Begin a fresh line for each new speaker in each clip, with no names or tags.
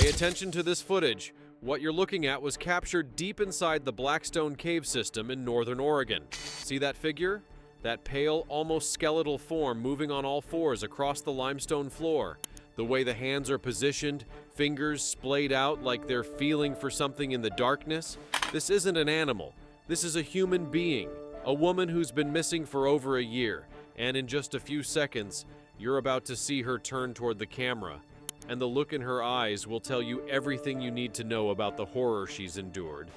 Pay attention to this footage. What you're looking at was captured deep inside the Blackstone Cave system in northern Oregon. See that figure? That pale, almost skeletal form moving on all fours across the limestone floor. The way the hands are positioned, fingers splayed out like they're feeling for something in the darkness. This isn't an animal. This is a human being, a woman who's been missing for over a year. And in just a few seconds, you're about to see her turn toward the camera. And the look in her eyes will tell you everything you need to know about the horror she's endured.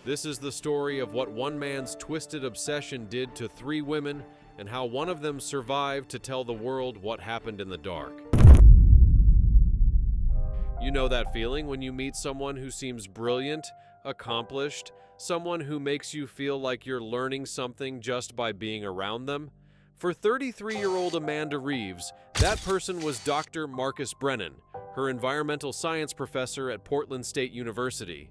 This is the story of what one man's twisted obsession did to 3 women and how one of them survived to tell the world what happened in the dark. You know that feeling when you meet someone who seems brilliant, accomplished, someone who makes you feel like you're learning something just by being around them? For 33-year-old Amanda Reeves, that person was Dr. Marcus Brennan, her environmental science professor at Portland State University.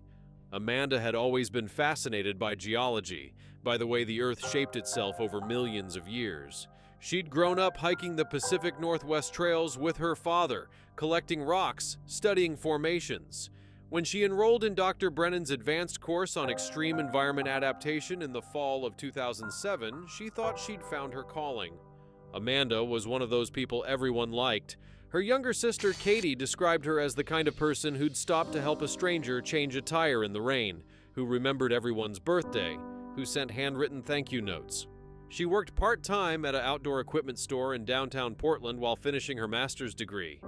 Amanda had always been fascinated by geology, by the way the Earth shaped itself over millions of years. She'd grown up hiking the Pacific Northwest trails with her father, collecting rocks, studying formations. When she enrolled in Dr. Brennan's advanced course on extreme environment adaptation in the fall of 2007, she thought she'd found her calling. Amanda was one of those people everyone liked. Her younger sister, Katie, described her as the kind of person who'd stop to help a stranger change a tire in the rain, who remembered everyone's birthday, who sent handwritten thank you notes. She worked part-time at an outdoor equipment store in downtown Portland while finishing her master's degree.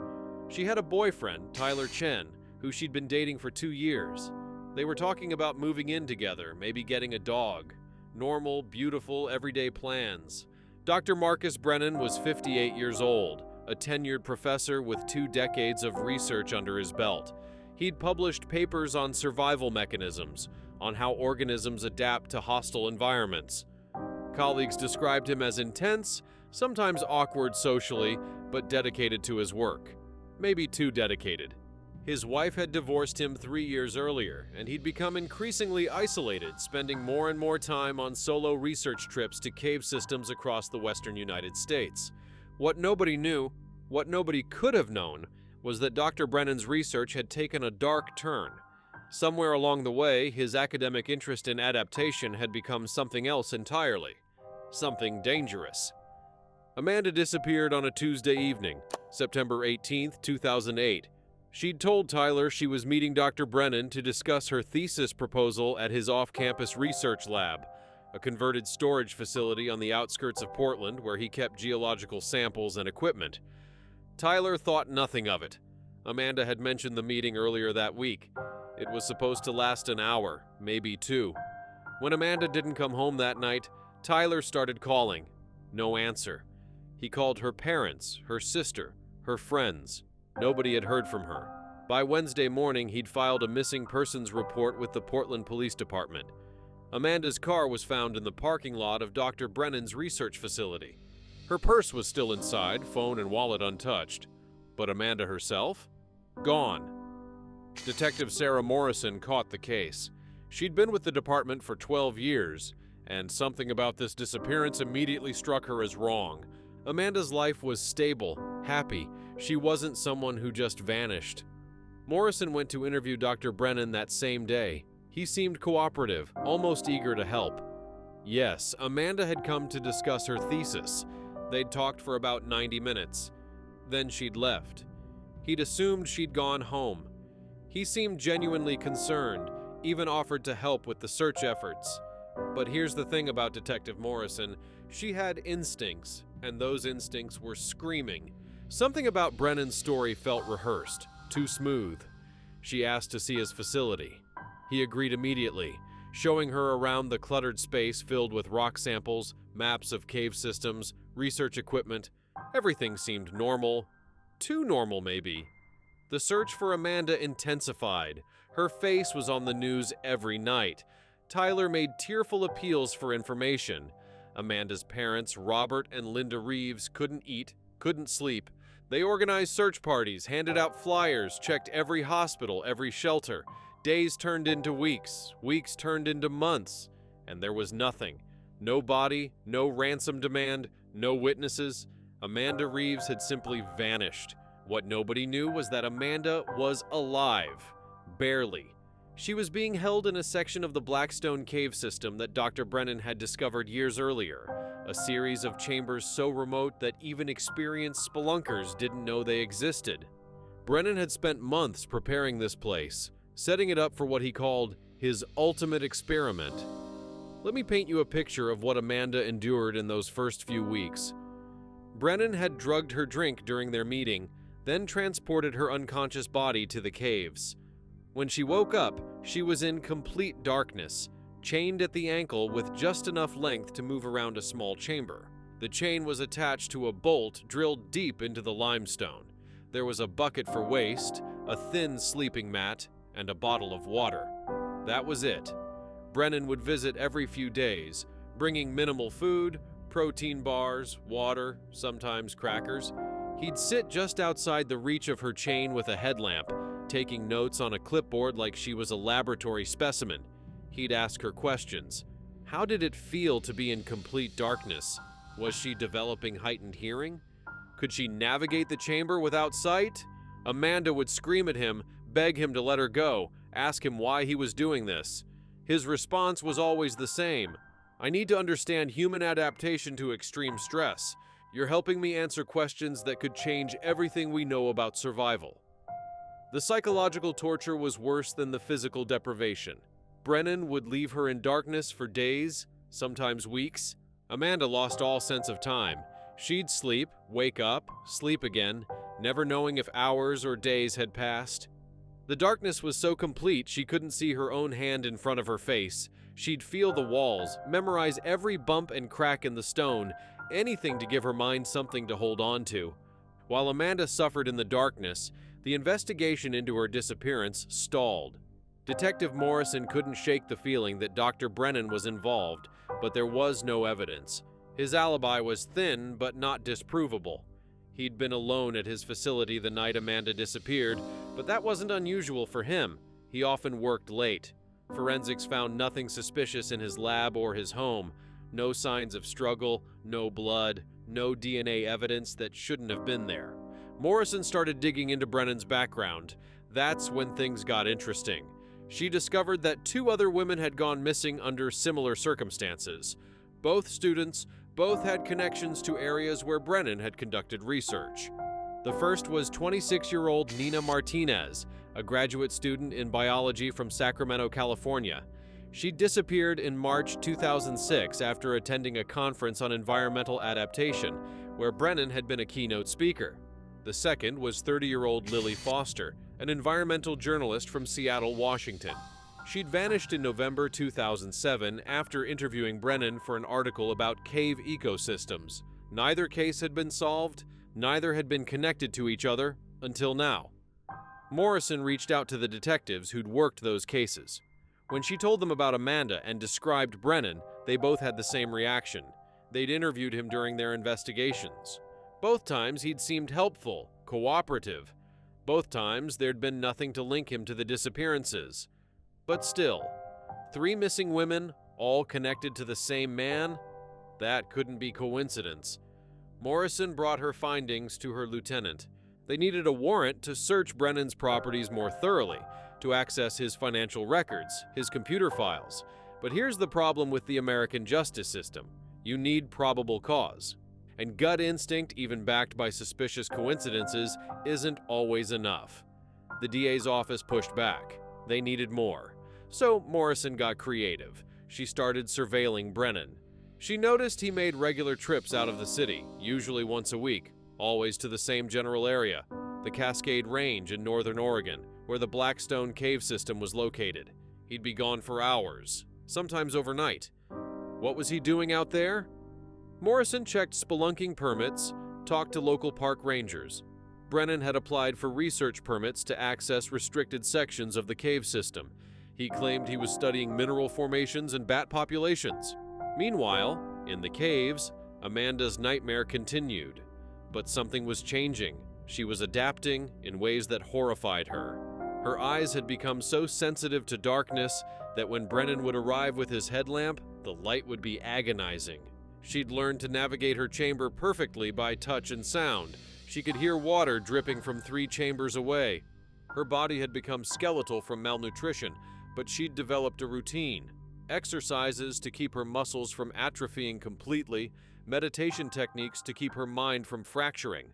She had a boyfriend, Tyler Chen, who she'd been dating for 2 years. They were talking about moving in together, maybe getting a dog. Normal, beautiful, everyday plans. Dr. Marcus Brennan was 58 years old, a tenured professor with 2 decades of research under his belt. He'd published papers on survival mechanisms, on how organisms adapt to hostile environments. Colleagues described him as intense, sometimes awkward socially, but dedicated to his work. Maybe too dedicated. His wife had divorced him 3 years earlier, and he'd become increasingly isolated, spending more and more time on solo research trips to cave systems across the western United States. What nobody knew, what nobody could have known, was that Dr. Brennan's research had taken a dark turn. Somewhere along the way, his academic interest in adaptation had become something else entirely. Something dangerous. Amanda disappeared on a Tuesday evening, September 18, 2008. She'd told Tyler she was meeting Dr. Brennan to discuss her thesis proposal at his off-campus research lab, a converted storage facility on the outskirts of Portland where he kept geological samples and equipment. Tyler thought nothing of it. Amanda had mentioned the meeting earlier that week. It was supposed to last an hour, maybe 2. When Amanda didn't come home that night, Tyler started calling. No answer. He called her parents, her sister, her friends. Nobody had heard from her. By Wednesday morning, he'd filed a missing persons report with the Portland Police Department. Amanda's car was found in the parking lot of Dr. Brennan's research facility. Her purse was still inside, phone and wallet untouched. But Amanda herself? Gone. Detective Sarah Morrison caught the case. She'd been with the department for 12 years, and something about this disappearance immediately struck her as wrong. Amanda's life was stable, happy. She wasn't someone who just vanished. Morrison went to interview Dr. Brennan that same day. He seemed cooperative, almost eager to help. Yes, Amanda had come to discuss her thesis. They'd talked for about 90 minutes. Then she'd left. He'd assumed she'd gone home. He seemed genuinely concerned, even offered to help with the search efforts. But here's the thing about Detective Morrison. She had instincts, and those instincts were screaming. Something about Brennan's story felt rehearsed, too smooth. She asked to see his facility. He agreed immediately, showing her around the cluttered space filled with rock samples, maps of cave systems, research equipment. Everything seemed normal. Too normal, maybe. The search for Amanda intensified. Her face was on the news every night. Tyler made tearful appeals for information. Amanda's parents, Robert and Linda Reeves, couldn't eat, couldn't sleep. They organized search parties, handed out flyers, checked every hospital, every shelter. Days turned into weeks, weeks turned into months, and there was nothing. No body, no ransom demand, no witnesses. Amanda Reeves had simply vanished. What nobody knew was that Amanda was alive. Barely. She was being held in a section of the Blackstone cave system that Dr. Brennan had discovered years earlier, a series of chambers so remote that even experienced spelunkers didn't know they existed. Brennan had spent months preparing this place, setting it up for what he called his ultimate experiment. Let me paint you a picture of what Amanda endured in those first few weeks. Brennan had drugged her drink during their meeting, then transported her unconscious body to the caves. When she woke up, she was in complete darkness, chained at the ankle with just enough length to move around a small chamber. The chain was attached to a bolt drilled deep into the limestone. There was a bucket for waste, a thin sleeping mat, and a bottle of water. That was it. Brennan would visit every few days, bringing minimal food, protein bars, water, sometimes crackers. He'd sit just outside the reach of her chain with a headlamp, taking notes on a clipboard like she was a laboratory specimen. He'd ask her questions. How did it feel to be in complete darkness? Was she developing heightened hearing? Could she navigate the chamber without sight? Amanda would scream at him, beg him to let her go, ask him why he was doing this. His response was always the same. I need to understand human adaptation to extreme stress. You're helping me answer questions that could change everything we know about survival. The psychological torture was worse than the physical deprivation. Brennan would leave her in darkness for days, sometimes weeks. Amanda lost all sense of time. She'd sleep, wake up, sleep again, never knowing if hours or days had passed. The darkness was so complete she couldn't see her own hand in front of her face. She'd feel the walls, memorize every bump and crack in the stone, anything to give her mind something to hold on to. While Amanda suffered in the darkness, the investigation into her disappearance stalled. Detective Morrison couldn't shake the feeling that Dr. Brennan was involved, but there was no evidence. His alibi was thin, but not disprovable. He'd been alone at his facility the night Amanda disappeared, but that wasn't unusual for him. He often worked late. Forensics found nothing suspicious in his lab or his home. No signs of struggle, no blood, no DNA evidence that shouldn't have been there. Morrison started digging into Brennan's background. That's when things got interesting. She discovered that 2 other women had gone missing under similar circumstances. Both students, both had connections to areas where Brennan had conducted research. The first was 26-year-old Nina Martinez, a graduate student in biology from Sacramento, California. She disappeared in March 2006 after attending a conference on environmental adaptation, where Brennan had been a keynote speaker. The second was 30-year-old Lily Foster, an environmental journalist from Seattle, Washington. She'd vanished in November 2007 after interviewing Brennan for an article about cave ecosystems. Neither case had been solved, neither had been connected to each other until now. Morrison reached out to the detectives who'd worked those cases. When she told them about Amanda and described Brennan, they both had the same reaction. They'd interviewed him during their investigations. Both times he'd seemed helpful, cooperative. Both times there'd been nothing to link him to the disappearances. But still, 3 missing women, all connected to the same man? That couldn't be coincidence. Morrison brought her findings to her lieutenant. They needed a warrant to search Brennan's properties more thoroughly, to access his financial records, his computer files. But here's the problem with the American justice system. You need probable cause. And gut instinct, even backed by suspicious coincidences, isn't always enough. The DA's office pushed back. They needed more. So Morrison got creative. She started surveilling Brennan. She noticed he made regular trips out of the city, usually once a week, always to the same general area, the Cascade Range in northern Oregon, where the Blackstone cave system was located. He'd be gone for hours, sometimes overnight. What was he doing out there? Morrison checked spelunking permits, talked to local park rangers. Brennan had applied for research permits to access restricted sections of the cave system. He claimed he was studying mineral formations and bat populations. Meanwhile, in the caves, Amanda's nightmare continued. But something was changing. She was adapting in ways that horrified her. Her eyes had become so sensitive to darkness that when Brennan would arrive with his headlamp, the light would be agonizing. She'd learned to navigate her chamber perfectly by touch and sound. She could hear water dripping from 3 chambers away. Her body had become skeletal from malnutrition, but she'd developed a routine. Exercises to keep her muscles from atrophying completely, meditation techniques to keep her mind from fracturing.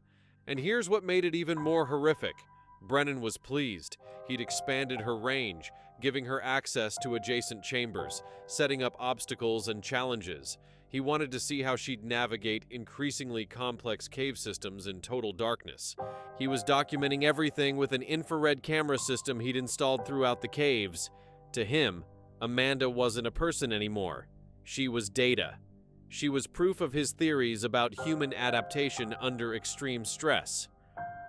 And here's what made it even more horrific. Brennan was pleased. He'd expanded her range, giving her access to adjacent chambers, setting up obstacles and challenges. He wanted to see how she'd navigate increasingly complex cave systems in total darkness. He was documenting everything with an infrared camera system he'd installed throughout the caves. To him, Amanda wasn't a person anymore. She was data. She was proof of his theories about human adaptation under extreme stress.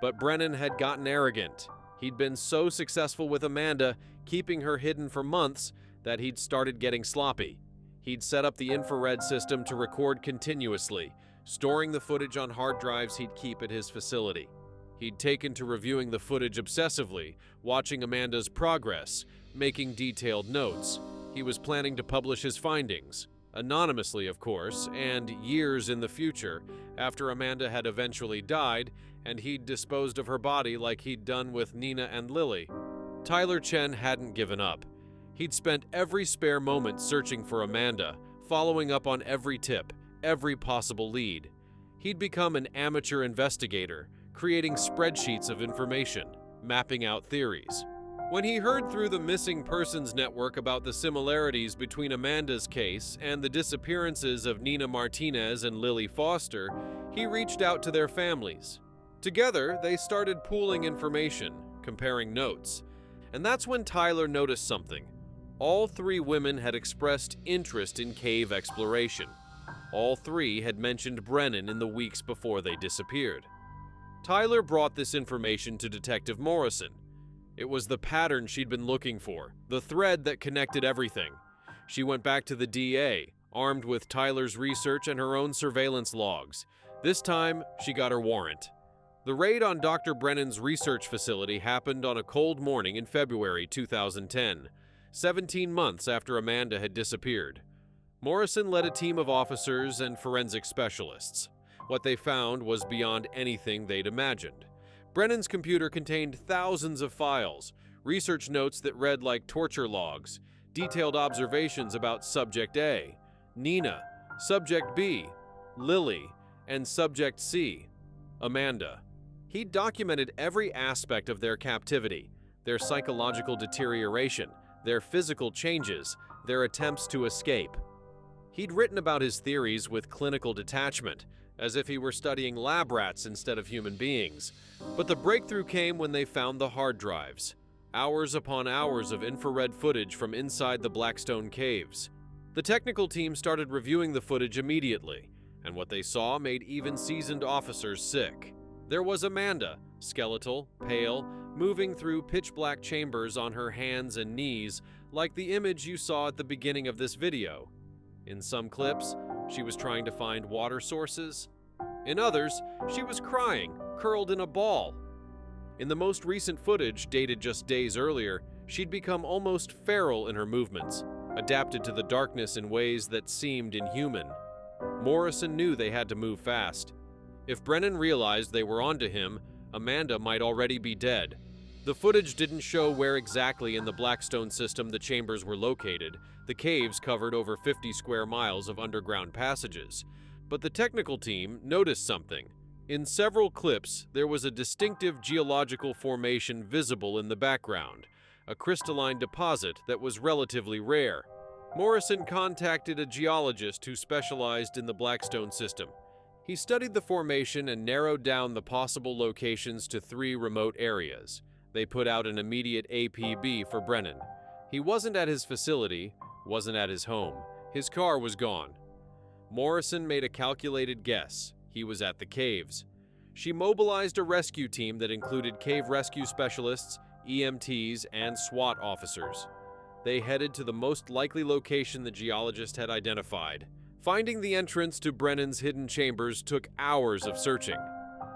But Brennan had gotten arrogant. He'd been so successful with Amanda, keeping her hidden for months, that he'd started getting sloppy. He'd set up the infrared system to record continuously, storing the footage on hard drives he'd keep at his facility. He'd taken to reviewing the footage obsessively, watching Amanda's progress, making detailed notes. He was planning to publish his findings, anonymously of course, and years in the future, after Amanda had eventually died, and he'd disposed of her body like he'd done with Nina and Lily. Tyler Chen hadn't given up. He'd spent every spare moment searching for Amanda, following up on every tip, every possible lead. He'd become an amateur investigator, creating spreadsheets of information, mapping out theories. When he heard through the missing persons network about the similarities between Amanda's case and the disappearances of Nina Martinez and Lily Foster, he reached out to their families. Together, they started pooling information, comparing notes. And that's when Tyler noticed something. All 3 women had expressed interest in cave exploration. All 3 had mentioned Brennan in the weeks before they disappeared. Tyler brought this information to Detective Morrison. It was the pattern she'd been looking for, the thread that connected everything. She went back to the DA, armed with Tyler's research and her own surveillance logs. This time, she got her warrant. The raid on Dr. Brennan's research facility happened on a cold morning in February 2010. 17 months after Amanda had disappeared. Morrison led a team of officers and forensic specialists. What they found was beyond anything they'd imagined. Brennan's computer contained thousands of files, research notes that read like torture logs, detailed observations about Subject A, Nina, Subject B, Lily, and Subject C, Amanda. He documented every aspect of their captivity, their psychological deterioration, their physical changes, their attempts to escape. He'd written about his theories with clinical detachment, as if he were studying lab rats instead of human beings. But the breakthrough came when they found the hard drives. Hours upon hours of infrared footage from inside the Blackstone caves. The technical team started reviewing the footage immediately, and what they saw made even seasoned officers sick. There was Amanda, skeletal, pale, moving through pitch-black chambers on her hands and knees, like the image you saw at the beginning of this video. In some clips, she was trying to find water sources. In others, she was crying, curled in a ball. In the most recent footage, dated just days earlier, she'd become almost feral in her movements, adapted to the darkness in ways that seemed inhuman. Morrison knew they had to move fast. If Brennan realized they were onto him, Amanda might already be dead. The footage didn't show where exactly in the Blackstone system the chambers were located. The caves covered over 50 square miles of underground passages. But the technical team noticed something. In several clips, there was a distinctive geological formation visible in the background, a crystalline deposit that was relatively rare. Morrison contacted a geologist who specialized in the Blackstone system. He studied the formation and narrowed down the possible locations to 3 remote areas. They put out an immediate APB for Brennan. He wasn't at his facility, wasn't at his home. His car was gone. Morrison made a calculated guess. He was at the caves. She mobilized a rescue team that included cave rescue specialists, EMTs, and SWAT officers. They headed to the most likely location the geologist had identified. Finding the entrance to Brennan's hidden chambers took hours of searching.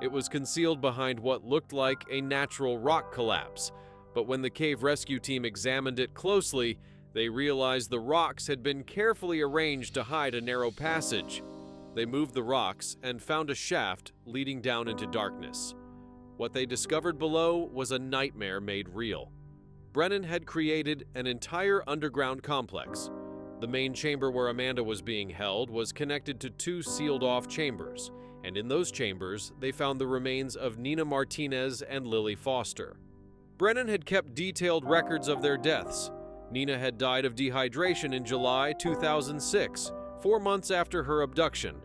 It was concealed behind what looked like a natural rock collapse, but when the cave rescue team examined it closely, they realized the rocks had been carefully arranged to hide a narrow passage. They moved the rocks and found a shaft leading down into darkness. What they discovered below was a nightmare made real. Brennan had created an entire underground complex. The main chamber where Amanda was being held was connected to two sealed-off chambers, and in those chambers, they found the remains of Nina Martinez and Lily Foster. Brennan had kept detailed records of their deaths. Nina had died of dehydration in July 2006, 4 months after her abduction.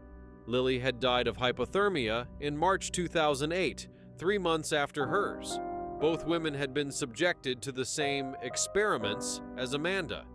Lily had died of hypothermia in March 2008, 3 months after hers. Both women had been subjected to the same experiments as Amanda.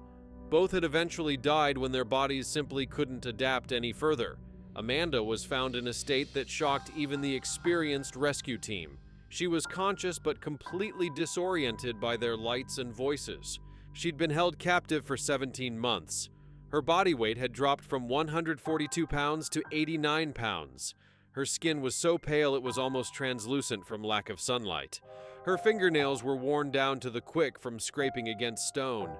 Both had eventually died when their bodies simply couldn't adapt any further. Amanda was found in a state that shocked even the experienced rescue team. She was conscious but completely disoriented by their lights and voices. She'd been held captive for 17 months. Her body weight had dropped from 142 pounds to 89 pounds. Her skin was so pale it was almost translucent from lack of sunlight. Her fingernails were worn down to the quick from scraping against stone.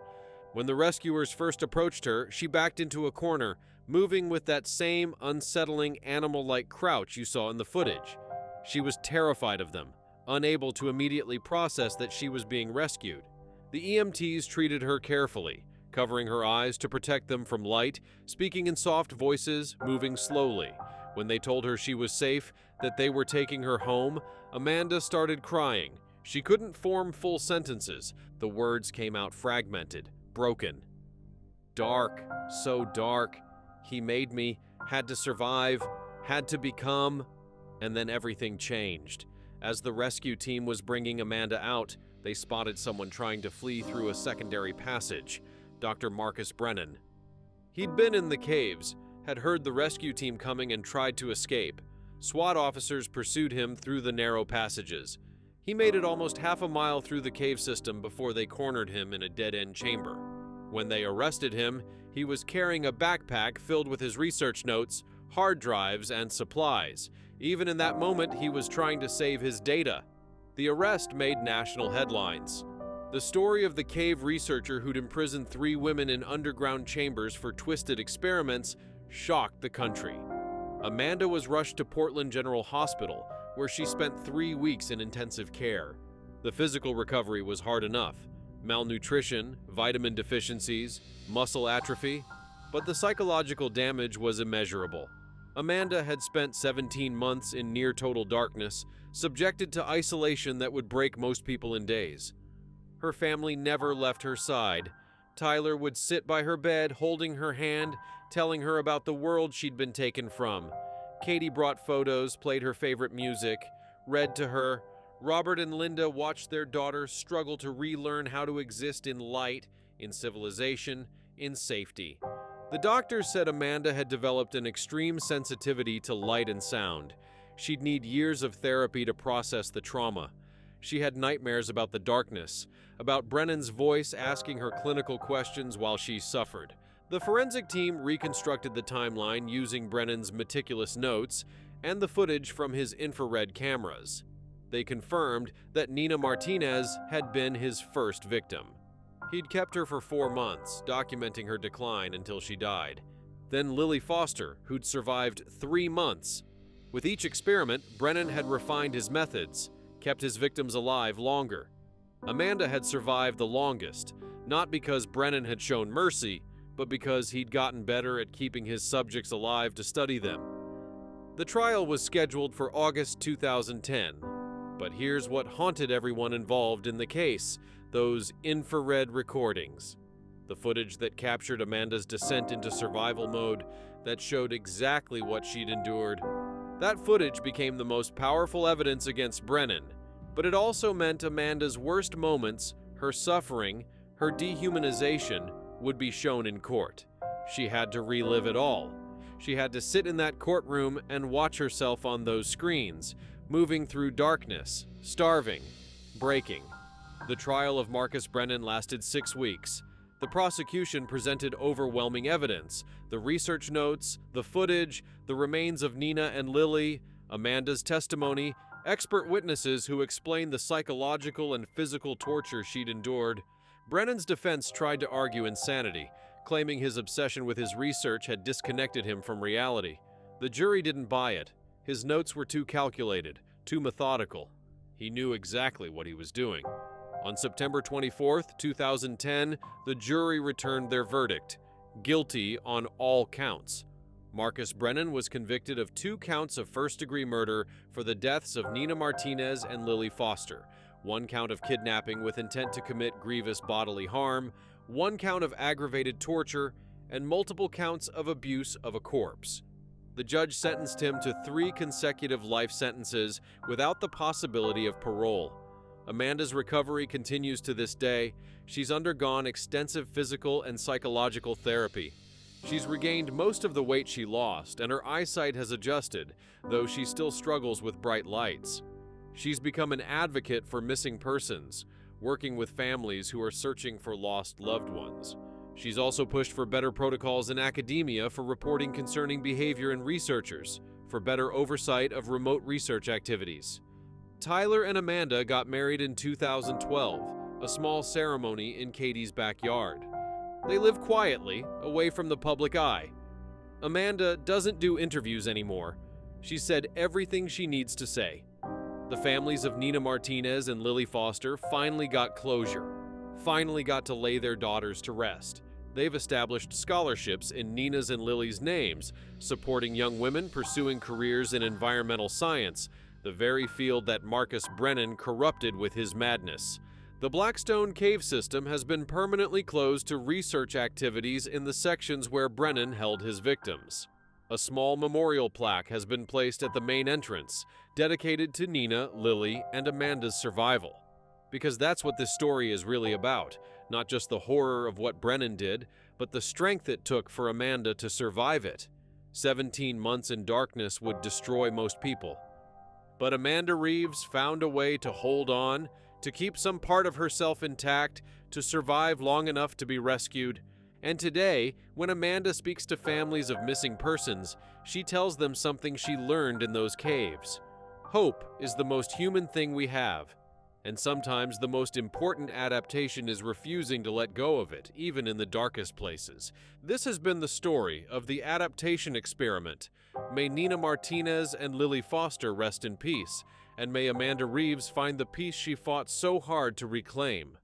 When the rescuers first approached her, she backed into a corner, moving with that same unsettling animal-like crouch you saw in the footage. She was terrified of them, unable to immediately process that she was being rescued. The EMTs treated her carefully, covering her eyes to protect them from light, speaking in soft voices, moving slowly. When they told her she was safe, that they were taking her home, Amanda started crying. She couldn't form full sentences. The words came out fragmented, broken. Dark, so dark. He made me, had to survive, had to become, and then everything changed. As the rescue team was bringing Amanda out, they spotted someone trying to flee through a secondary passage, Dr. Marcus Brennan. He'd been in the caves, had heard the rescue team coming and tried to escape. SWAT officers pursued him through the narrow passages. He made it almost half a mile through the cave system before they cornered him in a dead-end chamber. When they arrested him, he was carrying a backpack filled with his research notes, hard drives, and supplies. Even in that moment, he was trying to save his data. The arrest made national headlines. The story of the cave researcher who'd imprisoned 3 women in underground chambers for twisted experiments shocked the country. Amanda was rushed to Portland General Hospital, where she spent 3 weeks in intensive care. The physical recovery was hard enough: malnutrition, vitamin deficiencies, muscle atrophy, but the psychological damage was immeasurable. Amanda had spent 17 months in near-total darkness, subjected to isolation that would break most people in days. Her family never left her side. Tyler would sit by her bed, holding her hand, telling her about the world she'd been taken from. Katie brought photos, played her favorite music, read to her. Robert and Linda watched their daughter struggle to relearn how to exist in light, in civilization, in safety. The doctors said Amanda had developed an extreme sensitivity to light and sound. She'd need years of therapy to process the trauma. She had nightmares about the darkness, about Brennan's voice asking her clinical questions while she suffered. The forensic team reconstructed the timeline using Brennan's meticulous notes and the footage from his infrared cameras. They confirmed that Nina Martinez had been his first victim. He'd kept her for 4 months, documenting her decline until she died. Then Lily Foster, who'd survived 3 months. With each experiment, Brennan had refined his methods, kept his victims alive longer. Amanda had survived the longest, not because Brennan had shown mercy, but because he'd gotten better at keeping his subjects alive to study them. The trial was scheduled for August 2010, but here's what haunted everyone involved in the case: those infrared recordings. The footage that captured Amanda's descent into survival mode, that showed exactly what she'd endured. That footage became the most powerful evidence against Brennan, but it also meant Amanda's worst moments, her suffering, her dehumanization, would be shown in court. She had to relive it all. She had to sit in that courtroom and watch herself on those screens, moving through darkness, starving, breaking. The trial of Marcus Brennan lasted 6 weeks. The prosecution presented overwhelming evidence: the research notes, the footage, the remains of Nina and Lily, Amanda's testimony, expert witnesses who explained the psychological and physical torture she'd endured. Brennan's defense tried to argue insanity, claiming his obsession with his research had disconnected him from reality. The jury didn't buy it. His notes were too calculated, too methodical. He knew exactly what he was doing. On September 24, 2010, the jury returned their verdict: guilty on all counts. Marcus Brennan was convicted of 2 counts of first-degree murder for the deaths of Nina Martinez and Lily Foster, 1 count of kidnapping with intent to commit grievous bodily harm, 1 count of aggravated torture, and multiple counts of abuse of a corpse. The judge sentenced him to 3 consecutive life sentences without the possibility of parole. Amanda's recovery continues to this day. She's undergone extensive physical and psychological therapy. She's regained most of the weight she lost, and her eyesight has adjusted, though she still struggles with bright lights. She's become an advocate for missing persons, working with families who are searching for lost loved ones. She's also pushed for better protocols in academia for reporting concerning behavior in researchers, for better oversight of remote research activities. Tyler and Amanda got married in 2012, a small ceremony in Katie's backyard. They live quietly, away from the public eye. Amanda doesn't do interviews anymore. She said everything she needs to say. The families of Nina Martinez and Lily Foster finally got closure, finally got to lay their daughters to rest. They've established scholarships in Nina's and Lily's names, supporting young women pursuing careers in environmental science, the very field that Marcus Brennan corrupted with his madness. The Blackstone Cave system has been permanently closed to research activities in the sections where Brennan held his victims. A small memorial plaque has been placed at the main entrance, dedicated to Nina, Lily, and Amanda's survival. Because that's what this story is really about, not just the horror of what Brennan did, but the strength it took for Amanda to survive it. 17 months in darkness would destroy most people. But Amanda Reeves found a way to hold on, to keep some part of herself intact, to survive long enough to be rescued. And today, when Amanda speaks to families of missing persons, she tells them something she learned in those caves. Hope is the most human thing we have, and sometimes the most important adaptation is refusing to let go of it, even in the darkest places. This has been the story of the adaptation experiment. May Nina Martinez and Lily Foster rest in peace, and may Amanda Reeves find the peace she fought so hard to reclaim.